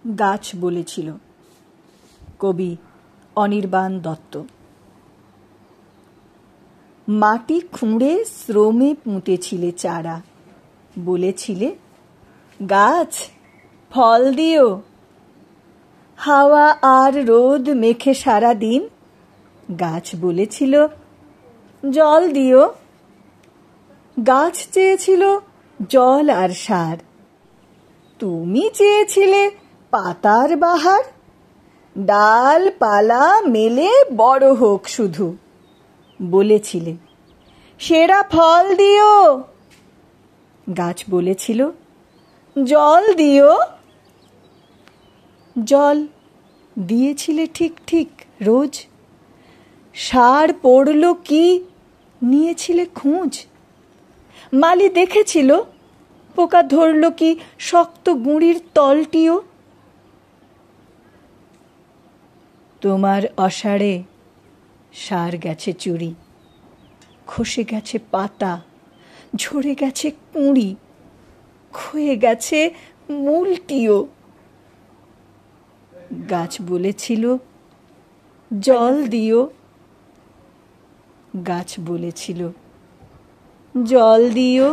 গাছ বলেছিল। কবি অনির্বাণ দত্ত। মাটি খুঁড়ে শ্রমে পুঁতেছিলে চারা, বলেছিলে গাছ ফল দিও। হাওয়া আর রোদ মেখে সারা দিন গাছ বলেছিল জল দিও। গাছ চেয়েছিল জল আর সার, তুমি চেয়েছিলে পাতার বাহার। ডাল পালা মেলে বড় হোক শুধু, বলেছিলে সেরা ফল দিও। গাছ বলেছিল জল দিও। জল দিয়েছিলে ঠিক ঠিক রোজ। সার পড়ল কি নিয়েছিলে খোঁজ। মালি দেখেছিল পোকা ধরল কি শক্ত গুঁড়ির তলটিও। তোমার অসাড়ে সার গেছে চুরি, খসে গেছে পাতা, ঝরে গেছে কুঁড়ি, ক্ষয়ে গেছে মূলটিও। গাছ বলেছিল জল দিও। গাছ বলেছিল জল দিও।